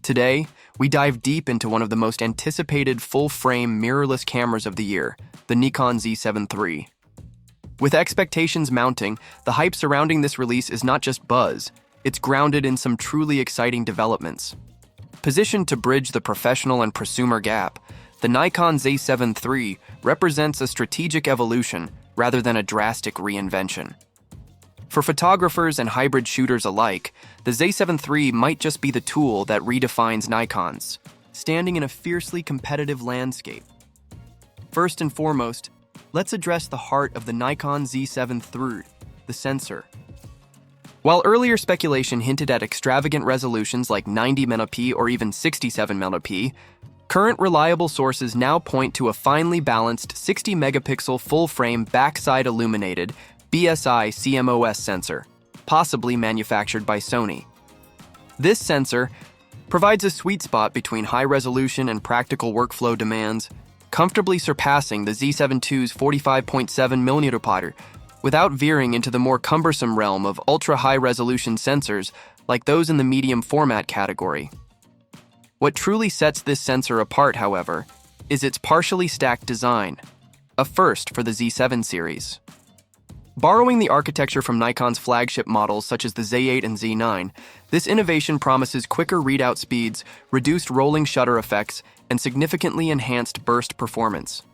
Today, we dive deep into one of the most anticipated full-frame mirrorless cameras of the year, the Nikon Z7 III. With expectations mounting, the hype surrounding this release is not just buzz, it's grounded in some truly exciting developments. Positioned to bridge the professional and prosumer gap, the Nikon Z7 III represents a strategic evolution rather than a drastic reinvention. For photographers and hybrid shooters alike, the Z7 III might just be the tool that redefines Nikons, standing in a fiercely competitive landscape. First and foremost, let's address the heart of the Nikon Z7 III, the sensor. While earlier speculation hinted at extravagant resolutions like 90 MP or even 67 MP, current reliable sources now point to a finely balanced 60 megapixel full-frame backside illuminated BSI CMOS sensor, possibly manufactured by Sony. This sensor provides a sweet spot between high resolution and practical workflow demands, comfortably surpassing the Z7 II's 45.7mm without veering into the more cumbersome realm of ultra-high resolution sensors like those in the medium format category. What truly sets this sensor apart, however, is its partially stacked design, a first for the Z7 series. Borrowing the architecture from Nikon's flagship models such as the Z8 and Z9, this innovation promises quicker readout speeds, reduced rolling shutter effects, and significantly enhanced burst performance.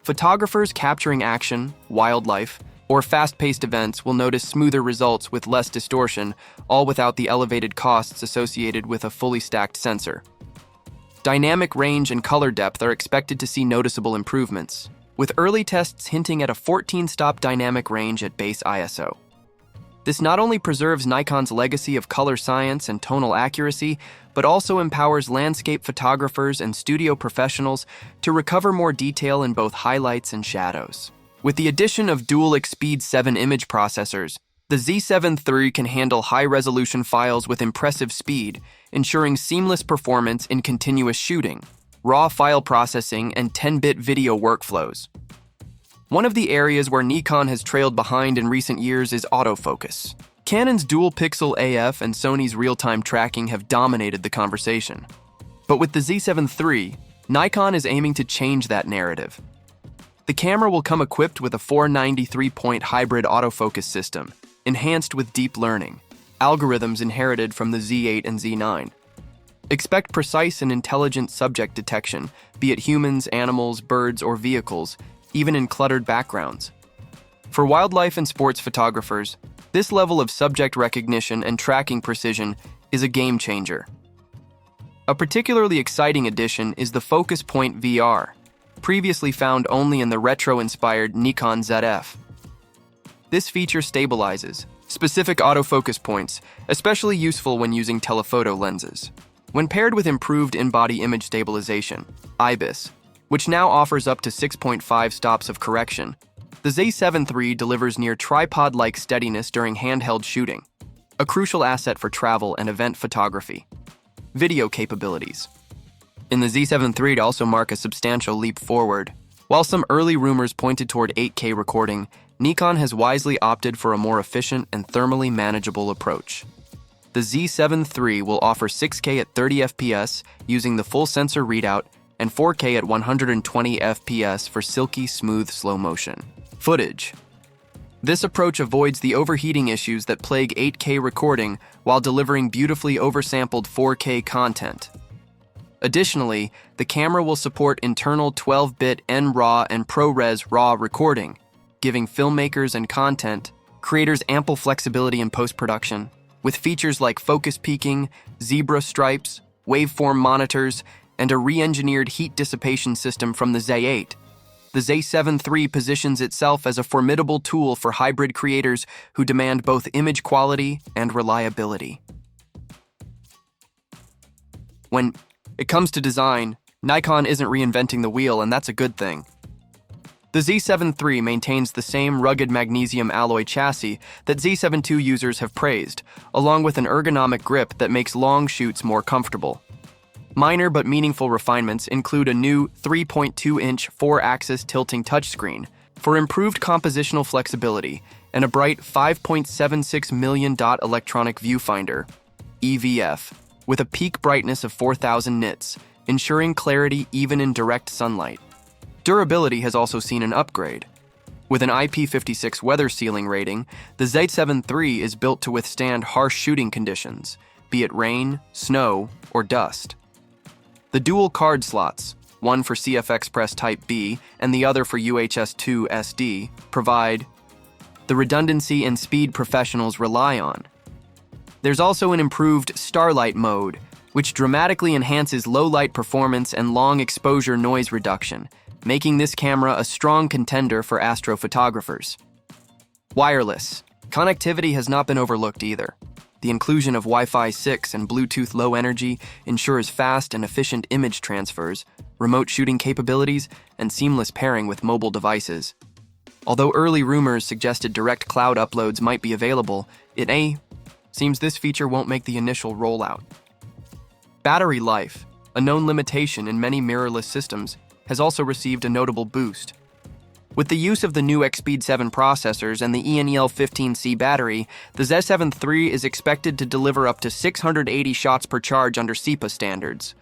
Photographers capturing action, wildlife, or fast-paced events will notice smoother results with less distortion, all without the elevated costs associated with a fully stacked sensor. Dynamic range and color depth are expected to see noticeable improvements, with early tests hinting at a 14-stop dynamic range at base ISO. This not only preserves Nikon's legacy of color science and tonal accuracy, but also empowers landscape photographers and studio professionals to recover more detail in both highlights and shadows. With the addition of dual Speed 7 image processors, the Z7 III can handle high-resolution files with impressive speed, ensuring seamless performance in continuous shooting, raw file processing, and 10-bit video workflows. One of the areas where Nikon has trailed behind in recent years is autofocus. Canon's dual-pixel AF and Sony's real-time tracking have dominated the conversation. But with the Z7 III, Nikon is aiming to change that narrative. The camera will come equipped with a 493-point hybrid autofocus system, enhanced with deep learning, algorithms inherited from the Z8 and Z9. Expect precise and intelligent subject detection, be it humans, animals, birds, or vehicles, even in cluttered backgrounds. For wildlife and sports photographers, this level of subject recognition and tracking precision is a game changer. A particularly exciting addition is the Focus Point VR, previously found only in the retro-inspired Nikon ZF. This feature stabilizes specific autofocus points, especially useful when using telephoto lenses. When paired with improved in-body image stabilization, IBIS, which now offers up to 6.5 stops of correction, the Z7 III delivers near tripod-like steadiness during handheld shooting, a crucial asset for travel and event photography. Video capabilities. In the Z7 III also mark a substantial leap forward. While some early rumors pointed toward 8K recording, Nikon has wisely opted for a more efficient and thermally manageable approach. The Z7 III will offer 6K at 30 FPS using the full sensor readout and 4K at 120 FPS for silky, smooth slow motion footage. This approach avoids the overheating issues that plague 8K recording while delivering beautifully oversampled 4K content. Additionally, the camera will support internal 12-bit NRAW and ProRes RAW recording, giving filmmakers and content creators ample flexibility in post-production, with features like focus peaking, zebra stripes, waveform monitors, and a re-engineered heat dissipation system from the Z8. The Z7 III positions itself as a formidable tool for hybrid creators who demand both image quality and reliability. When it comes to design, Nikon isn't reinventing the wheel, and that's a good thing. The Z7 III maintains the same rugged magnesium alloy chassis that Z7 II users have praised, along with an ergonomic grip that makes long shoots more comfortable. Minor but meaningful refinements include a new 3.2-inch 4-axis tilting touchscreen for improved compositional flexibility and a bright 5.76 million dot electronic viewfinder (EVF) with a peak brightness of 4,000 nits, ensuring clarity even in direct sunlight. Durability has also seen an upgrade. With an IP56 weather sealing rating, the Z7 III is built to withstand harsh shooting conditions, be it rain, snow, or dust. The dual card slots, one for CF Express Type B and the other for UHS-2 SD, provide the redundancy and speed professionals rely on. There's also an improved Starlight mode, which dramatically enhances low-light performance and long-exposure noise reduction, making this camera a strong contender for astrophotographers. Wireless. Connectivity has not been overlooked either. The inclusion of Wi-Fi 6 and Bluetooth Low Energy ensures fast and efficient image transfers, remote shooting capabilities, and seamless pairing with mobile devices. Although early rumors suggested direct cloud uploads might be available, it seems this feature won't make the initial rollout. Battery life, a known limitation in many mirrorless systems, has also received a notable boost. With the use of the new Xpeed 7 processors and the ENEL15C battery, the Z7 III is expected to deliver up to 680 shots per charge under SEPA standards.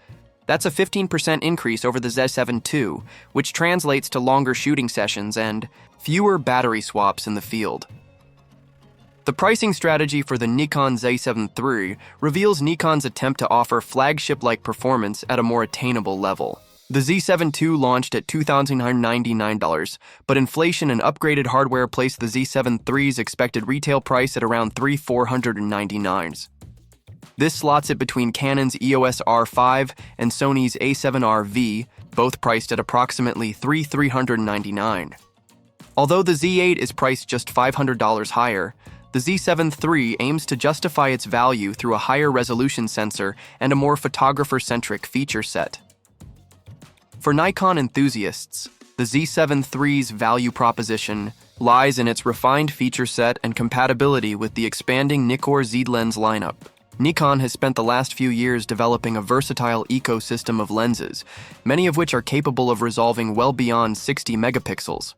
That's a 15% increase over the Z7 II, which translates to longer shooting sessions and fewer battery swaps in the field. The pricing strategy for the Nikon Z7 III reveals Nikon's attempt to offer flagship-like performance at a more attainable level. The Z7 II launched at $2,999, but inflation and upgraded hardware placed the Z7 III's expected retail price at around $3,499. This slots it between Canon's EOS R5 and Sony's A7R-V, both priced at approximately $3,399. Although the Z8 is priced just $500 higher, the Z7 III aims to justify its value through a higher resolution sensor and a more photographer-centric feature set. For Nikon enthusiasts, the Z7 III's value proposition lies in its refined feature set and compatibility with the expanding Nikkor Z lens lineup. Nikon has spent the last few years developing a versatile ecosystem of lenses, many of which are capable of resolving well beyond 60 megapixels.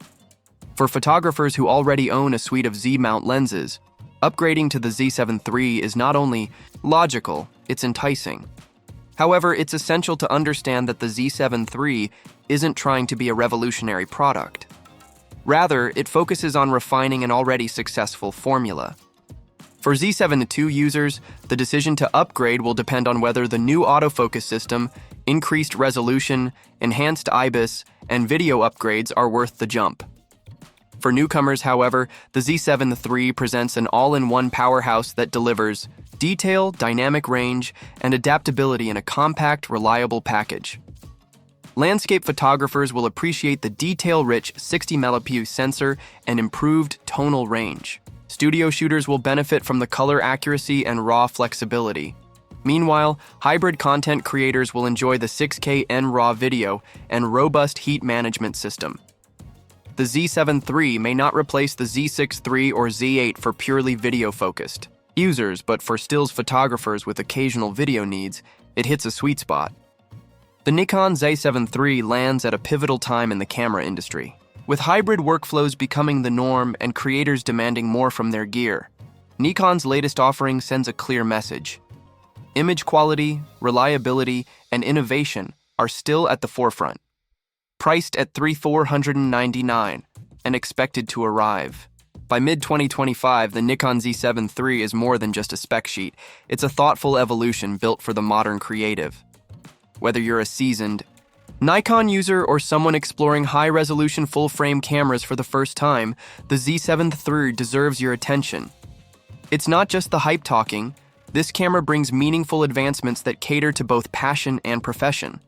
For photographers who already own a suite of Z-mount lenses, upgrading to the Z7 III is not only logical, it's enticing. However, it's essential to understand that the Z7 III isn't trying to be a revolutionary product. Rather, it focuses on refining an already successful formula. For Z7 II users, the decision to upgrade will depend on whether the new autofocus system, increased resolution, enhanced IBIS, and video upgrades are worth the jump. For newcomers, however, the Z7 III presents an all-in-one powerhouse that delivers detail, dynamic range, and adaptability in a compact, reliable package. Landscape photographers will appreciate the detail-rich 60 megapixel sensor and improved tonal range. Studio shooters will benefit from the color accuracy and raw flexibility. Meanwhile, hybrid content creators will enjoy the 6K NRAW video and robust heat management system. The Z7 III may not replace the Z6 III or Z8 for purely video-focused users, but for stills photographers with occasional video needs, it hits a sweet spot. The Nikon Z7 III lands at a pivotal time in the camera industry. With hybrid workflows becoming the norm and creators demanding more from their gear, Nikon's latest offering sends a clear message. Image quality, reliability, and innovation are still at the forefront. Priced at $3,499 and expected to arrive. By mid-2025, the Nikon Z7 III is more than just a spec sheet. It's a thoughtful evolution built for the modern creative. Whether you're a seasoned Nikon user or someone exploring high-resolution full-frame cameras for the first time, the Z7 III deserves your attention. It's not just the hype talking. This camera brings meaningful advancements that cater to both passion and profession.